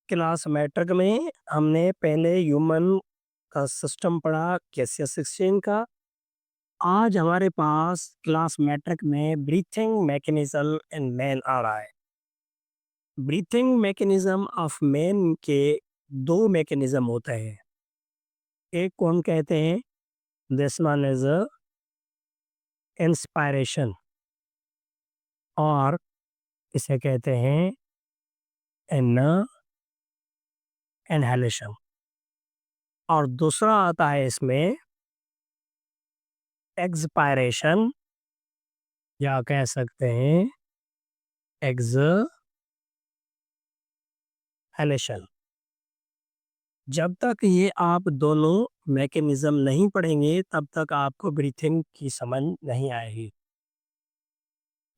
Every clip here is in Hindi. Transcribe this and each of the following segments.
क्लास मैट्रिक में हमने पहले ह्यूमन का सिस्टम पढ़ा, गैसियस एक्सचेंज का। आज हमारे पास क्लास मैट्रिक में ब्रीथिंग मैकेनिज्म इन मैन आ रहा है। ब्रीथिंग मैकेनिज्म ऑफ मैन के दो मैकेनिज्म होते हैं। एक को हम कहते हैं, दिस वन इज इंस्पायरेशन, और इसे कहते हैं इन इनहेलेशन। और दूसरा आता है इसमें एक्सपायरेशन, या कह सकते हैं एक्सहेलेशन। जब तक ये आप दोनों मैकेनिज्म नहीं पढ़ेंगे तब तक आपको ब्रीथिंग की समझ नहीं आएगी।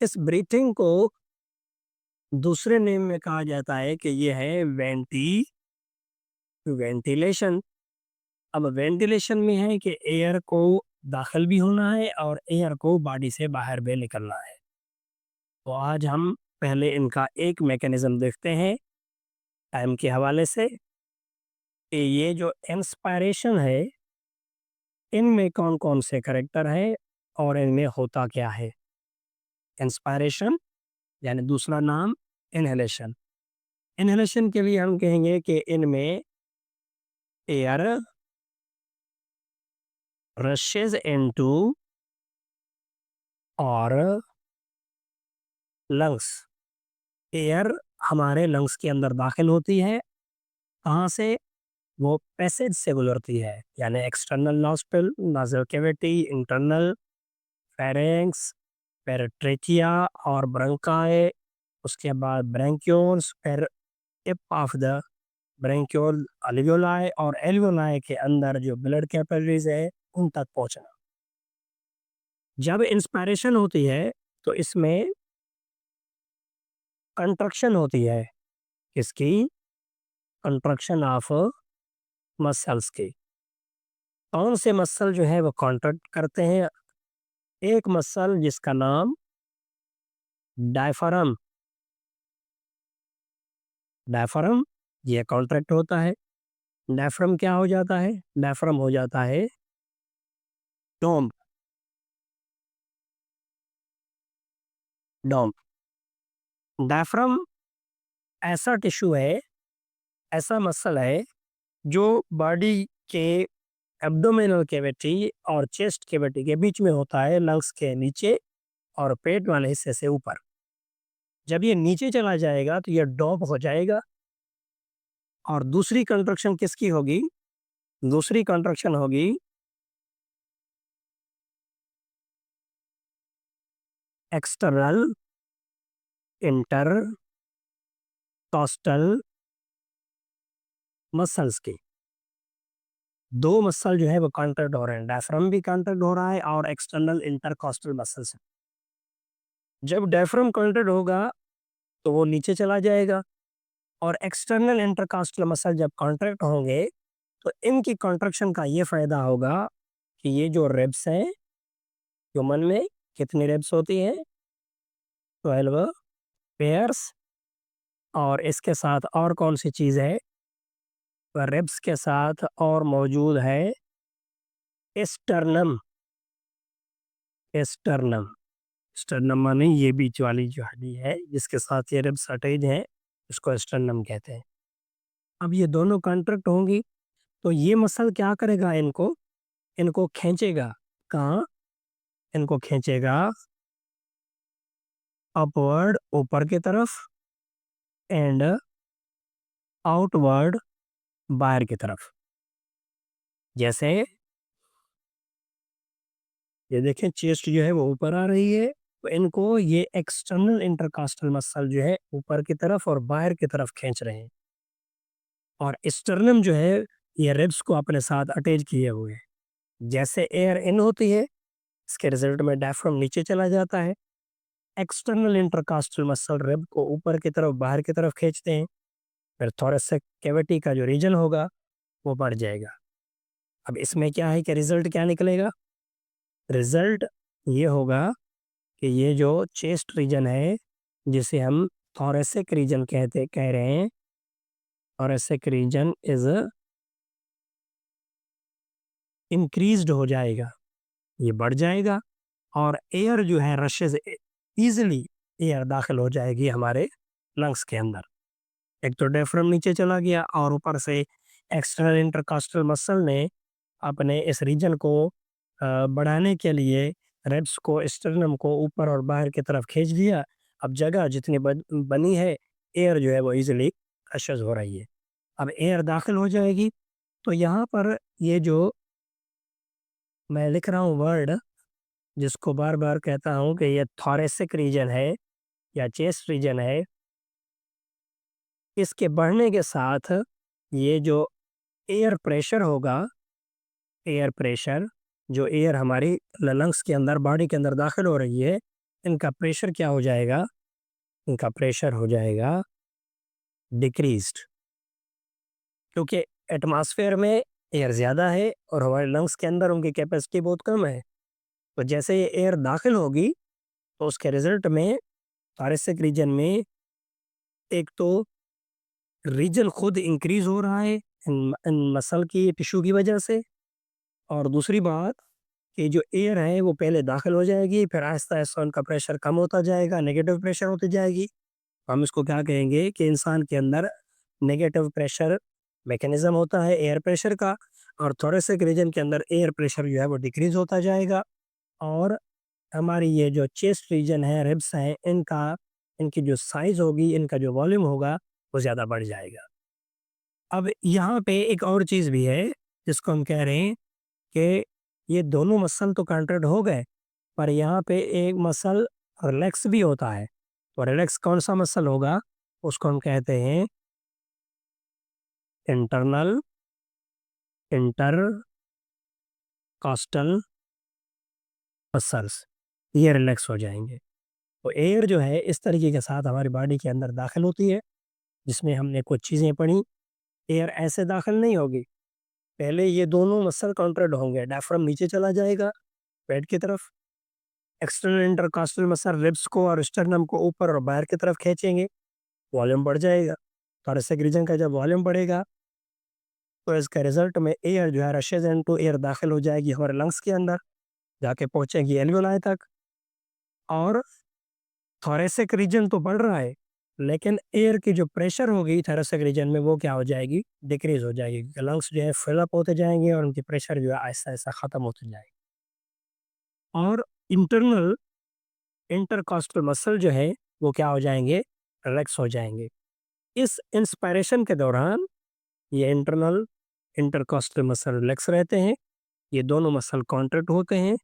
इस ब्रीथिंग को दूसरे नेम में कहा जाता है कि ये है वेंटिलेशन। अब वेंटिलेशन में है कि एयर को दाखिल भी होना है और एयर को बॉडी से बाहर भी निकलना है। तो आज हम पहले इनका एक मैकेनिज्म देखते हैं टाइम के हवाले से कि ये जो इंस्पायरेशन है, इनमें कौन कौन से करेक्टर है और इनमें होता क्या है। इंस्पायरेशन यानी दूसरा नाम इनहेलेशन। इनहेलेशन के लिए हम कहेंगे कि इनमें एयर रशेज इनटू और लंग्स। एयर हमारे लंग्स के अंदर दाखिल होती है। कहाँ से? वो पैसेज से गुजरती है, यानी external nostril, nasal cavity, internal pharynx, पेरिट्रेकिया और ब्रंकाई, उसके बाद ब्रैंक्यूल्स, फिर tip of the bronchiole alveoli, और एल्वियोलाई के अंदर जो ब्लड कैपिलरीज है उन तक पहुंचना। जब इंस्पायरेशन होती है तो इसमें कंट्रक्शन होती है। इसकी कंट्रक्शन ऑफ मसल्स की। कौन से मसल जो है वो कॉन्ट्रैक्ट करते हैं? एक मसल जिसका नाम डायफ्राम, डायफ्राम ये कॉन्ट्रैक्ट होता है। डायफ्राम क्या हो जाता है? डायफ्राम हो जाता है डोम। डोम डायफ्राम ऐसा टिश्यू है, ऐसा मसल है जो बॉडी के एब्डोमिनल कैविटी और चेस्ट कैविटी के बीच में होता है, लंग्स के नीचे और पेट वाले हिस्से से ऊपर। जब ये नीचे चला जाएगा तो ये डॉप हो जाएगा। और दूसरी कंट्रक्शन किसकी होगी? दूसरी कंट्रक्शन होगी एक्सटर्नल इंटरकॉस्टल मसल्स की। दो मसल जो है वो कॉन्ट्रैक्ट हो रहे हैं, डायफ्राम भी कॉन्ट्रैक्ट हो रहा है और एक्सटर्नल इंटरकॉस्टल मसल्स। जब डायफ्राम कॉन्ट्रैक्ट होगा तो वो नीचे चला जाएगा, और एक्सटर्नल इंटरकॉस्टल मसल जब कॉन्ट्रैक्ट होंगे तो इनकी कॉन्ट्रैक्शन का ये फायदा होगा कि ये जो रिब्स हैं, ह्यूमन में कितनी रिब्स होती हैं? 12 पेयर्स। और इसके साथ और कौन सी चीज़ है? रिब्स के साथ और मौजूद है स्टर्नम। स्टर्नम स्टर्नम माने ये बीच वाली जो हड्डी है जिसके साथ ये रिब्स अटैच है, इसको स्टर्नम कहते हैं। अब ये दोनों कॉन्ट्रैक्ट होंगी तो ये मसल क्या करेगा? इनको इनको खींचेगा। कहाँ? इनको खींचेगा अपवर्ड ऊपर की तरफ, एंड आउटवर्ड बाहर की तरफ। जैसे ये देखें, चेस्ट जो है वो ऊपर आ रही है, तो इनको ये एक्सटर्नल इंटरकास्टल मसल जो है ऊपर की तरफ और बाहर की तरफ खींच रहे हैं। और स्टर्नम जो है ये रिब्स को अपने साथ अटैच किए हुए है। जैसे एयर इन होती है, इसके रिजल्ट में डायफ्राम नीचे चला जाता है। एक्सटर्नल इंटरकास्टल मसल रिब को ऊपर की तरफ बाहर की तरफ खींचते हैं। फिर थोरेसिक कैविटी का जो रीजन होगा वो बढ़ जाएगा। अब इसमें क्या है कि रिजल्ट क्या निकलेगा? रिजल्ट ये होगा कि ये जो चेस्ट रीजन है, जिसे हम थोरेसिक रीजन कह रहे हैं, thoracic रीजन इज इंक्रीज्ड हो जाएगा, ये बढ़ जाएगा और एयर जो है रशेज इजीली एयर दाखिल हो जाएगी हमारे लंग्स के अंदर। एक तो डायफ्राम नीचे चला गया और ऊपर से एक्सटर्नल इंटरकॉस्टल मसल ने अपने इस रीजन को बढ़ाने के लिए रेब्स को स्टर्नम को ऊपर और बाहर की तरफ खींच दिया। अब जगह जितनी बनी है, एयर जो है वो इजीली रशेज हो रही है। अब एयर दाखिल हो जाएगी तो यहाँ पर ये जो मैं लिख रहा हूँ वर्ड, जिसको बार बार कहता हूँ कि ये थोरेसिक रीजन है या चेस्ट रीजन है, इसके बढ़ने के साथ ये जो एयर प्रेशर होगा, एयर प्रेशर जो एयर हमारी लंग्स के अंदर बॉडी के अंदर दाखिल हो रही है, इनका प्रेशर क्या हो जाएगा, इनका प्रेशर हो जाएगा डिक्रीज्ड, क्योंकि एटमॉस्फेयर में एयर ज़्यादा है और हमारे लंग्स के अंदर उनकी कैपेसिटी बहुत कम है। तो जैसे ये एयर दाखिल होगी तो उसके रिजल्ट में थोरेसिक रीजन में एक तो रीजन खुद इंक्रीज हो रहा है इन मसल की टिश्यू की वजह से, और दूसरी बात कि जो एयर है वो पहले दाखिल हो जाएगी, फिर आहिस्ता आहिस्ता उनका प्रेशर कम होता जाएगा, नेगेटिव प्रेशर होती जाएगी। हम इसको क्या कहेंगे कि इंसान के अंदर नेगेटिव प्रेशर मैकेनिज्म होता है एयर प्रेशर का, और थोरेसिक रीजन के अंदर एयर प्रेशर जो है वो डिक्रीज होता जाएगा और हमारी ये जो चेस्ट रीजन है, रिब्स हैं, इनका इनकी जो साइज होगी, इनका जो वॉल्यूम होगा वो ज़्यादा बढ़ जाएगा। अब यहाँ पे एक और चीज़ भी है जिसको हम कह रहे हैं कि ये दोनों मसल तो कॉन्ट्रैक्ट हो गए, पर यहाँ पे एक मसल रिलैक्स भी होता है। तो रिलैक्स कौन सा मसल होगा, उसको हम कहते हैं इंटरनल इंटरकॉस्टल मसल्स, ये रिलैक्स हो जाएंगे। तो एयर जो है इस तरीके के साथ हमारी बॉडी के अंदर दाखिल होती है, जिसमें हमने कुछ चीज़ें पढ़ी। एयर ऐसे दाखिल नहीं होगी, पहले ये दोनों मसल कॉन्ट्रैक्ट होंगे, डायफ्राम नीचे चला जाएगा पेट की तरफ, एक्सटर्नल इंटरकॉस्टल मसल रिब्स को और स्टर्नम को ऊपर और बाहर की तरफ खींचेंगे, वॉल्यूम बढ़ जाएगा। थोरेसिक रीजन का जब वॉल्यूम बढ़ेगा तो इसका रिजल्ट में एयर जो है रशेज इनटू एयर दाखिल हो जाएगी हमारे लंग्स के अंदर, जाके पहुंचेगी एल्वियोलाई तक। और थोरेसिक रीजन तो बढ़ रहा है, लेकिन एयर की जो प्रेशर होगी थोरेसिक रीजन में वो क्या हो जाएगी, डिक्रीज हो जाएगी, क्योंकि लंग्स जो है फिलअप होते जाएंगे और उनकी प्रेशर जो है आहिस्ता आहिस्ता खत्म होते जाएगी। और इंटरनल इंटरकॉस्टल मसल जो है वो क्या हो जाएंगे, रिलैक्स हो जाएंगे। इस इंस्पायरेशन के दौरान ये इंटरनल इंटरकॉस्टल मसल रिलैक्स रहते हैं, ये दोनों मसल कॉन्ट्रैक्ट होते हैं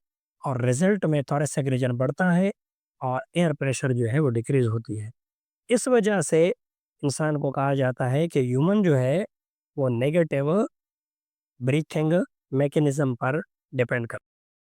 और रिजल्ट में थोरेसिक रीजन बढ़ता है और एयर प्रेशर जो है वो डिक्रीज होती है। इस वजह से इंसान को कहा जाता है कि ह्यूमन जो है वो नेगेटिव ब्रीथिंग मैकेनिज्म पर डिपेंड कर